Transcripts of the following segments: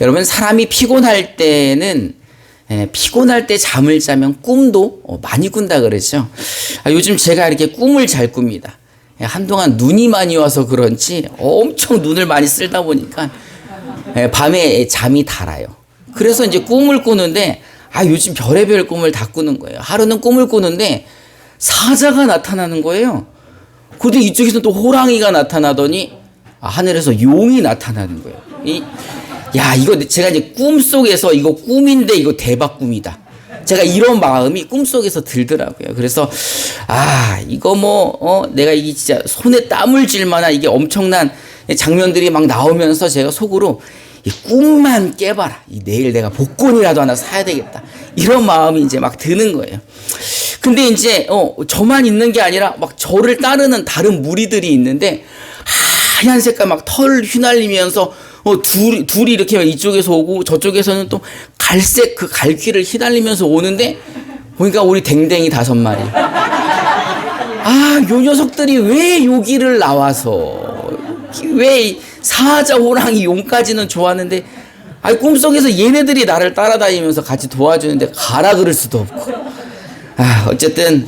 여러분, 사람이 피곤할 때는 피곤할 때 잠을 자면 꿈도 많이 꾼다 그러죠. 요즘 제가 이렇게 꿈을 잘 꿉니다. 한동안 눈이 많이 와서 그런지 엄청 눈을 많이 쓸다 보니까 밤에 잠이 달아요. 그래서 이제 꿈을 꾸는데 요즘 별의별 꿈을 다 꾸는 거예요. 하루는 꿈을 꾸는데 사자가 나타나는 거예요. 그런데 이쪽에서 또 호랑이가 나타나더니 하늘에서 용이 나타나는 거예요. 이거 제가 이제 꿈속에서 이거 꿈인데 이거 대박 꿈이다. 제가 이런 마음이 꿈속에서 들더라고요. 그래서 이거 내가 이게 진짜 손에 땀을 쥘 만한 이게 엄청난 장면들이 막 나오면서 제가 속으로 이 꿈만 깨봐라. 내일 내가 복권이라도 하나 사야 되겠다. 이런 마음이 이제 막 드는 거예요. 근데 이제 저만 있는 게 아니라 막 저를 따르는 다른 무리들이 있는데 하얀 색깔 막 털 휘날리면서 둘이 이렇게 이쪽에서 오고 저쪽에서는 또 갈색 그 갈퀴를 휘날리면서 오는데 보니까 우리 댕댕이 5마리. 요 녀석들이 왜 여기를 나와서 왜 사자, 호랑이, 용까지는 좋았는데 꿈속에서 얘네들이 나를 따라다니면서 같이 도와주는데 가라 그럴 수도 없고. 어쨌든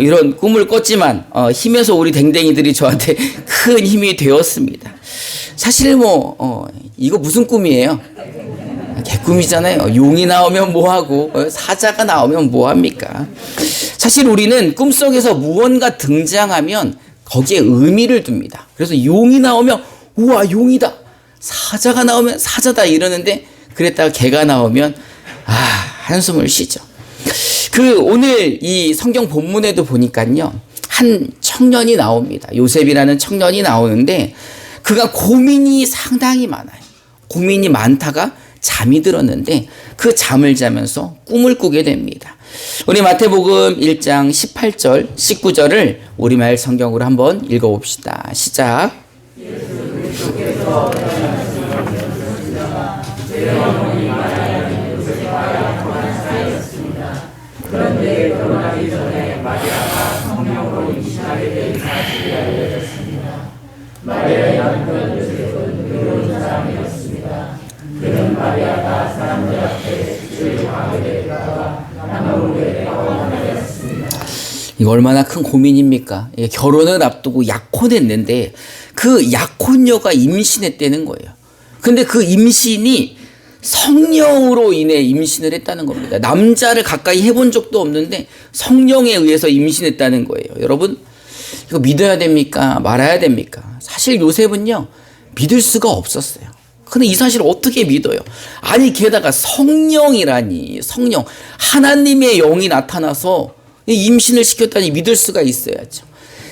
이런 꿈을 꿨지만 힘에서 우리 댕댕이들이 저한테 큰 힘이 되었습니다. 사실 이거 무슨 꿈이에요? 개꿈이잖아요. 용이 나오면 뭐하고 사자가 나오면 뭐합니까? 사실 우리는 꿈속에서 무언가 등장하면 거기에 의미를 둡니다. 그래서 용이 나오면 우와 용이다. 사자가 나오면 사자다 이러는데 그랬다가 개가 나오면 한숨을 쉬죠. 오늘 이 성경 본문에도 보니까요. 한 청년이 나옵니다. 요셉이라는 청년이 나오는데 그가 고민이 상당히 많아요. 고민이 많다가 잠이 들었는데 그 잠을 자면서 꿈을 꾸게 됩니다. 우리 마태복음 1장 18절, 19절을 우리말 성경으로 한번 읽어봅시다. 시작. 그런데 결혼하기 전에 마리아가 성령으로 임신하게 된 사실이 알려졌습니다. 마리아의 남편 요셉은 의로운 사람이었습니다. 그는 마리아가 사람들 앞에 주를 당하게 될까봐 나무르게 당황하였습니다. 이거 얼마나 큰 고민입니까? 결혼을 앞두고 약혼했는데 그 약혼녀가 임신했다는 거예요. 근데 그 임신이 성령으로 인해 임신을 했다는 겁니다. 남자를 가까이 해본 적도 없는데 성령에 의해서 임신했다는 거예요. 여러분, 이거 믿어야 됩니까? 말아야 됩니까? 사실 요셉은요, 믿을 수가 없었어요. 근데 이 사실을 어떻게 믿어요? 게다가 성령이라니, 성령. 하나님의 영이 나타나서 임신을 시켰다니 믿을 수가 있어야죠.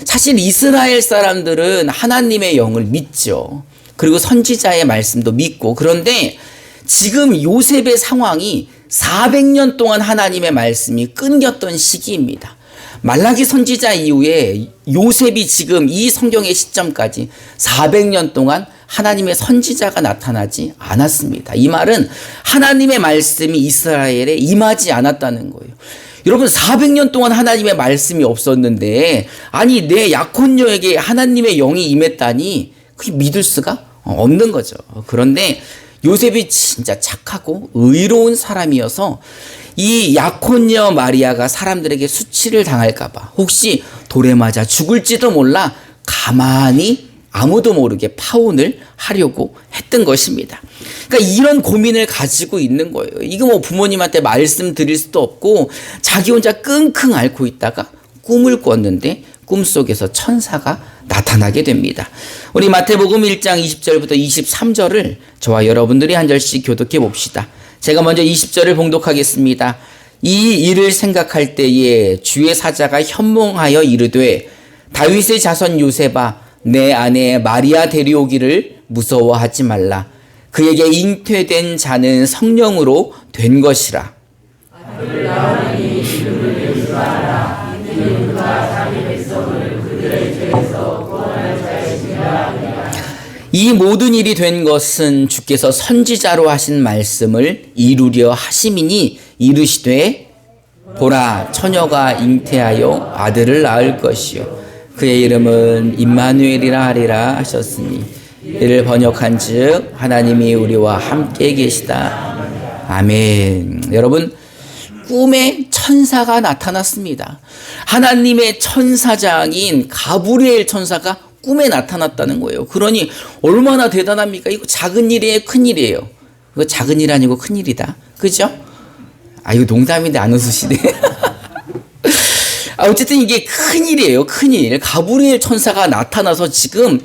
사실 이스라엘 사람들은 하나님의 영을 믿죠. 그리고 선지자의 말씀도 믿고. 그런데 지금 요셉의 상황이 400년 동안 하나님의 말씀이 끊겼던 시기입니다. 말라기 선지자 이후에 요셉이 지금 이 성경의 시점까지 400년 동안 하나님의 선지자가 나타나지 않았습니다. 이 말은 하나님의 말씀이 이스라엘에 임하지 않았다는 거예요. 여러분, 400년 동안 하나님의 말씀이 없었는데 내 약혼녀에게 하나님의 영이 임했다니 그게 믿을 수가 없는 거죠. 그런데 요셉이 진짜 착하고 의로운 사람이어서 이 약혼녀 마리아가 사람들에게 수치를 당할까봐 혹시 돌에 맞아 죽을지도 몰라 가만히 아무도 모르게 파혼을 하려고 했던 것입니다. 그러니까 이런 고민을 가지고 있는 거예요. 이거 부모님한테 말씀드릴 수도 없고 자기 혼자 끙끙 앓고 있다가 꿈을 꿨는데 꿈속에서 천사가 나타나게 됩니다. 우리 마태복음 1장 20절부터 23절을 저와 여러분들이 한 절씩 교독해 봅시다. 제가 먼저 20절을 봉독하겠습니다. 이 일을 생각할 때에 주의 사자가 현몽하여 이르되 다윗의 자손 요셉아 내 아내 마리아 데려오기를 무서워하지 말라. 그에게 잉태된 자는 성령으로 된 것이라. 이 모든 일이 된 것은 주께서 선지자로 하신 말씀을 이루려 하심이니 이르시되 보라 처녀가 잉태하여 아들을 낳을 것이요 그의 이름은 임마누엘이라 하리라 하셨으니 이를 번역한즉 하나님이 우리와 함께 계시다. 아멘. 여러분, 꿈에 천사가 나타났습니다. 하나님의 천사장인 가브리엘 천사가 꿈에 나타났다는 거예요. 그러니 얼마나 대단합니까? 이거 작은 일이에요, 큰 일이에요? 이거 작은 일 아니고 큰 일이다. 그죠? 이거 농담인데 안 웃으시네. 어쨌든 이게 큰 일이에요, 큰 일. 가브리엘 천사가 나타나서 지금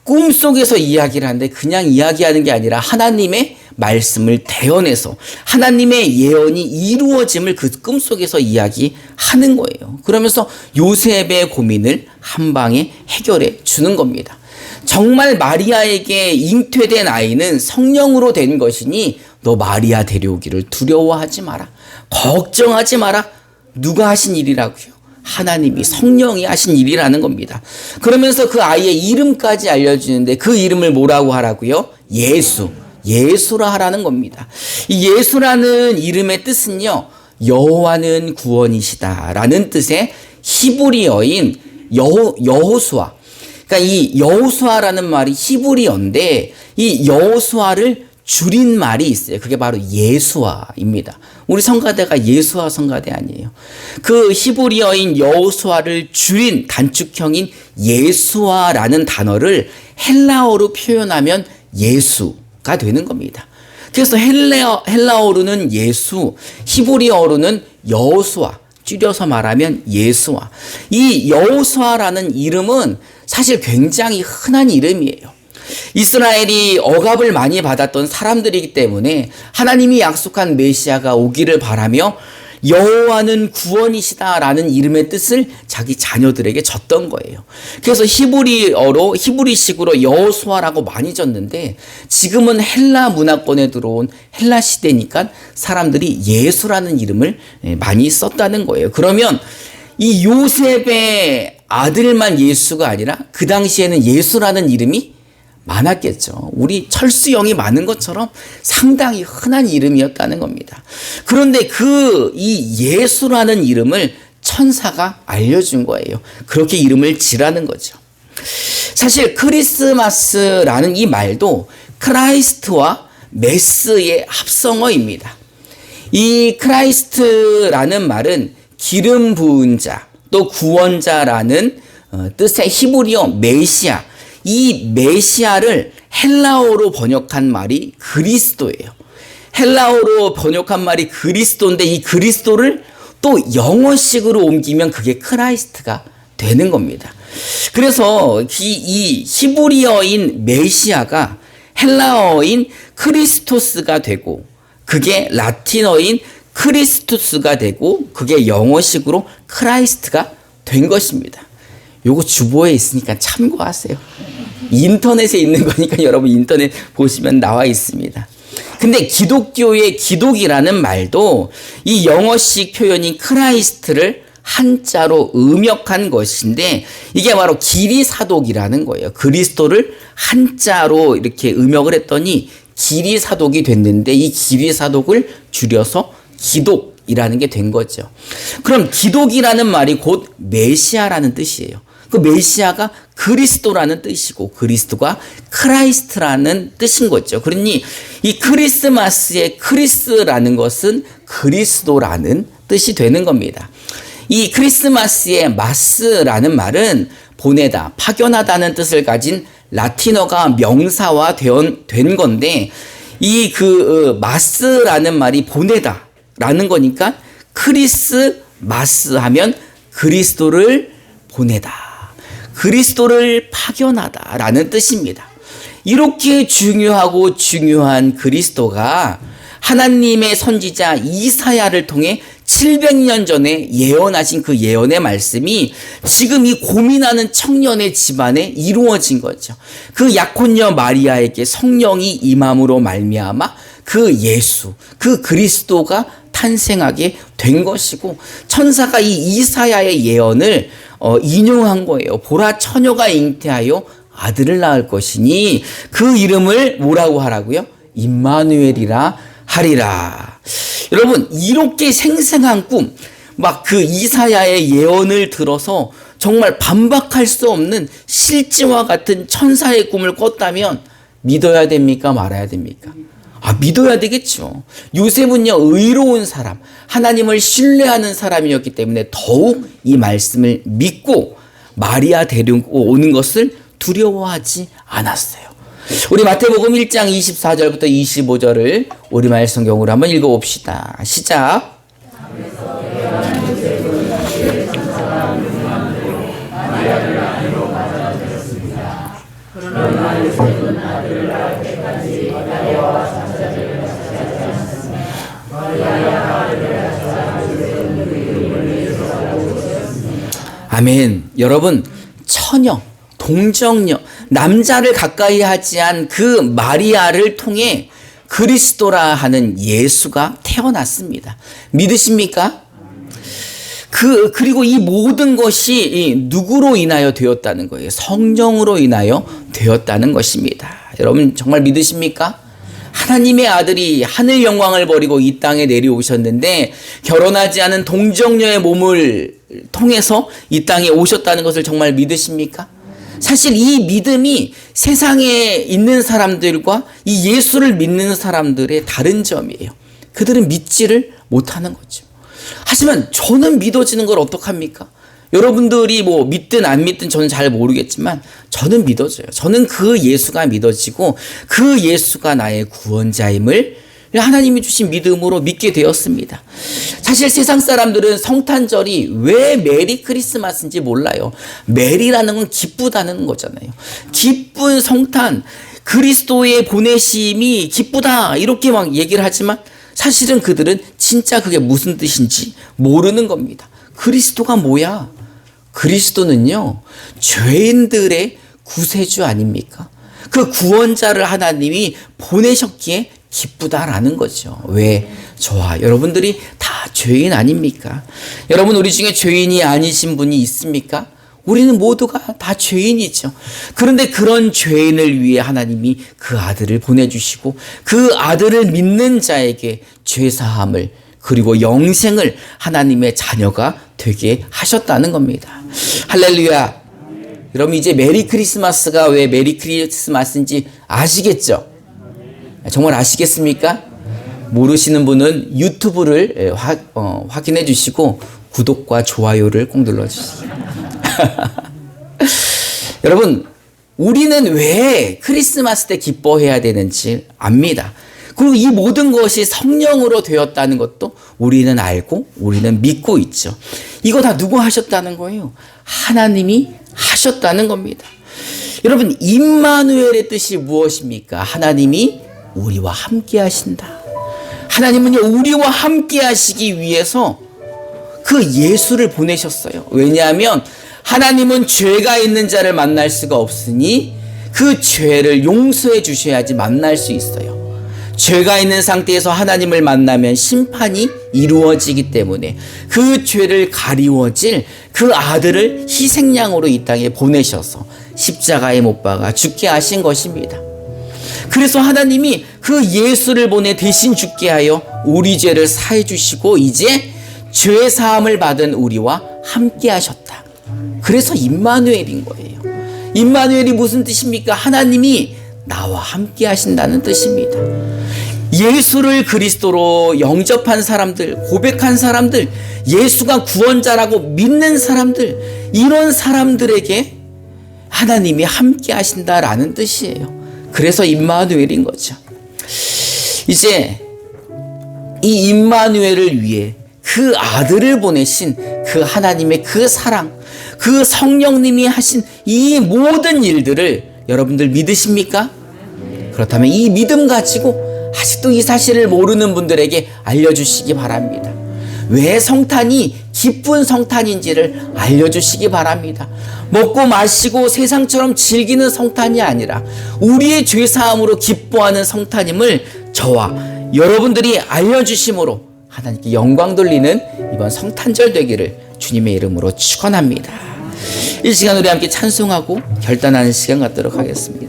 꿈속에서 이야기를 하는데 그냥 이야기하는 게 아니라 하나님의 말씀을 대언해서 하나님의 예언이 이루어짐을 그 꿈속에서 이야기하는 거예요. 그러면서 요셉의 고민을 한 방에 해결해 주는 겁니다. 정말 마리아에게 잉태된 아이는 성령으로 된 것이니 너 마리아 데려오기를 두려워하지 마라. 걱정하지 마라. 누가 하신 일이라고요? 하나님이, 성령이 하신 일이라는 겁니다. 그러면서 그 아이의 이름까지 알려주는데 그 이름을 뭐라고 하라고요? 예수. 예수라 하라는 겁니다. 이 예수라는 이름의 뜻은요, 여호와는 구원이시다라는 뜻의 히브리어인 여호수아. 그러니까 이 여호수아라는 말이 히브리어인데 이 여호수아를 줄인 말이 있어요. 그게 바로 예수아입니다. 우리 성가대가 예수아 성가대 아니에요. 그 히브리어인 여호수아를 줄인 단축형인 예수아라는 단어를 헬라어로 표현하면 예수가 되는 겁니다. 그래서 헬라어로는 예수, 히브리어로는 여호수아, 줄여서 말하면 예수아. 이 여호수아라는 이름은 사실 굉장히 흔한 이름이에요. 이스라엘이 억압을 많이 받았던 사람들이기 때문에 하나님이 약속한 메시아가 오기를 바라며 여호와는 구원이시다라는 이름의 뜻을 자기 자녀들에게 줬던 거예요. 그래서 히브리식으로 여호수아라고 많이 줬는데 지금은 헬라 문화권에 들어온 헬라 시대니까 사람들이 예수라는 이름을 많이 썼다는 거예요. 그러면 이 요셉의 아들만 예수가 아니라 그 당시에는 예수라는 이름이 많았겠죠. 우리 철수형이 많은 것처럼 상당히 흔한 이름이었다는 겁니다. 그런데 이 예수라는 이름을 천사가 알려준 거예요. 그렇게 이름을 지라는 거죠. 사실 크리스마스라는 이 말도 크라이스트와 메스의 합성어입니다. 이 크라이스트라는 말은 기름 부은 자, 또 구원자라는 뜻의 히브리어 메시아, 이 메시아를 헬라어로 번역한 말이 그리스도예요. 헬라어로 번역한 말이 그리스도인데 이 그리스도를 또 영어식으로 옮기면 그게 크라이스트가 되는 겁니다. 그래서 이 히브리어인 메시아가 헬라어인 크리스토스가 되고 그게 라틴어인 크리스투스가 되고 그게 영어식으로 크라이스트가 된 것입니다. 요거 주보에 있으니까 참고하세요. 인터넷에 있는 거니까 여러분 인터넷 보시면 나와 있습니다. 근데 기독교의 기독이라는 말도 이 영어식 표현인 크라이스트를 한자로 음역한 것인데 이게 바로 기리사독이라는 거예요. 그리스도를 한자로 이렇게 음역을 했더니 기리사독이 됐는데 이 기리사독을 줄여서 기독이라는 게 된 거죠. 그럼 기독이라는 말이 곧 메시아라는 뜻이에요. 그 메시아가 그리스도라는 뜻이고 그리스도가 크라이스트라는 뜻인 거죠. 그러니 이 크리스마스의 크리스라는 것은 그리스도라는 뜻이 되는 겁니다. 이 크리스마스의 마스라는 말은 보내다, 파견하다는 뜻을 가진 라틴어가 명사화 된 건데 이 마스라는 말이 보내다라는 거니까 크리스마스 하면 그리스도를 보내다. 그리스도를 파견하다라는 뜻입니다. 이렇게 중요한 그리스도가 하나님의 선지자 이사야를 통해 700년 전에 예언하신 그 예언의 말씀이 지금 이 고민하는 청년의 집안에 이루어진 거죠. 그 약혼녀 마리아에게 성령이 임함으로 말미암아 그 예수, 그 그리스도가 탄생하게 된 것이고 천사가 이 이사야의 예언을 인용한 거예요. 보라 처녀가 잉태하여 아들을 낳을 것이니 그 이름을 뭐라고 하라고요? 임마누엘이라 하리라. 여러분 이렇게 생생한 꿈, 막 그 이사야의 예언을 들어서 정말 반박할 수 없는 실제와 같은 천사의 꿈을 꿨다면 믿어야 됩니까? 말아야 됩니까? 믿어야 되겠죠. 요셉은요, 의로운 사람, 하나님을 신뢰하는 사람이었기 때문에 더욱 이 말씀을 믿고 마리아 데리고 오는 것을 두려워하지 않았어요. 우리 마태복음 1장 24절부터 25절을 우리말 성경으로 한번 읽어봅시다. 시작. 아멘. 여러분, 처녀, 동정녀, 남자를 가까이 하지 않은 그 마리아를 통해 그리스도라 하는 예수가 태어났습니다. 믿으십니까? 그리고 이 모든 것이 누구로 인하여 되었다는 거예요? 성령으로 인하여 되었다는 것입니다. 여러분 정말 믿으십니까? 하나님의 아들이 하늘 영광을 버리고 이 땅에 내려오셨는데 결혼하지 않은 동정녀의 몸을 통해서 이 땅에 오셨다는 것을 정말 믿으십니까? 사실 이 믿음이 세상에 있는 사람들과 이 예수를 믿는 사람들의 다른 점이에요. 그들은 믿지를 못하는 거죠. 하지만 저는 믿어지는 걸 어떡합니까? 여러분들이 뭐 믿든 안 믿든 저는 잘 모르겠지만 저는 믿어져요. 저는 그 예수가 믿어지고 그 예수가 나의 구원자임을 하나님이 주신 믿음으로 믿게 되었습니다. 사실 세상 사람들은 성탄절이 왜 메리 크리스마스인지 몰라요. 메리라는 건 기쁘다는 거잖아요. 기쁜 성탄, 그리스도의 보내심이 기쁘다 이렇게 막 얘기를 하지만 사실은 그들은 진짜 그게 무슨 뜻인지 모르는 겁니다. 그리스도가 뭐야? 그리스도는요, 죄인들의 구세주 아닙니까? 그 구원자를 하나님이 보내셨기에 기쁘다라는 거죠. 왜? 저와 여러분들이 다 죄인 아닙니까? 여러분, 우리 중에 죄인이 아니신 분이 있습니까? 우리는 모두가 다 죄인이죠. 그런데 그런 죄인을 위해 하나님이 그 아들을 보내주시고 그 아들을 믿는 자에게 죄사함을 그리고 영생을 하나님의 자녀가 되게 하셨다는 겁니다. 할렐루야. 여러분 이제 메리 크리스마스가 왜 메리 크리스마스인지 아시겠죠? 정말 아시겠습니까? 모르시는 분은 유튜브를 확인해 주시고 구독과 좋아요를 꼭 눌러주시기 여러분, 우리는 왜 크리스마스 때 기뻐해야 되는지 압니다. 그리고 이 모든 것이 성령으로 되었다는 것도 우리는 알고 우리는 믿고 있죠. 이거 다 누구 하셨다는 거예요? 하나님이 하셨다는 겁니다. 여러분, 임마누엘의 뜻이 무엇입니까? 하나님이 우리와 함께 하신다. 하나님은요, 우리와 함께 하시기 위해서 그 예수를 보내셨어요. 왜냐하면 하나님은 죄가 있는 자를 만날 수가 없으니 그 죄를 용서해 주셔야지 만날 수 있어요. 죄가 있는 상태에서 하나님을 만나면 심판이 이루어지기 때문에 그 죄를 가리워질 그 아들을 희생양으로 이 땅에 보내셔서 십자가에 못 박아 죽게 하신 것입니다. 그래서 하나님이 그 예수를 보내 대신 죽게 하여 우리 죄를 사해 주시고 이제 죄 사함을 받은 우리와 함께 하셨다. 그래서 임마누엘인 거예요. 임마누엘이 무슨 뜻입니까? 하나님이 나와 함께 하신다는 뜻입니다. 예수를 그리스도로 영접한 사람들, 고백한 사람들, 예수가 구원자라고 믿는 사람들, 이런 사람들에게 하나님이 함께 하신다라는 뜻이에요. 그래서 임마누엘인 거죠. 이제 이 임마누엘을 위해 그 아들을 보내신 그 하나님의 그 사랑, 그 성령님이 하신 이 모든 일들을 여러분들 믿으십니까? 그렇다면 이 믿음 가지고 아직도 이 사실을 모르는 분들에게 알려주시기 바랍니다. 왜 성탄이 기쁜 성탄인지를 알려주시기 바랍니다. 먹고 마시고 세상처럼 즐기는 성탄이 아니라 우리의 죄사함으로 기뻐하는 성탄임을 저와 여러분들이 알려주심으로 하나님께 영광 돌리는 이번 성탄절 되기를 주님의 이름으로 축원합니다. 이 시간 우리 함께 찬송하고 결단하는 시간 갖도록 하겠습니다.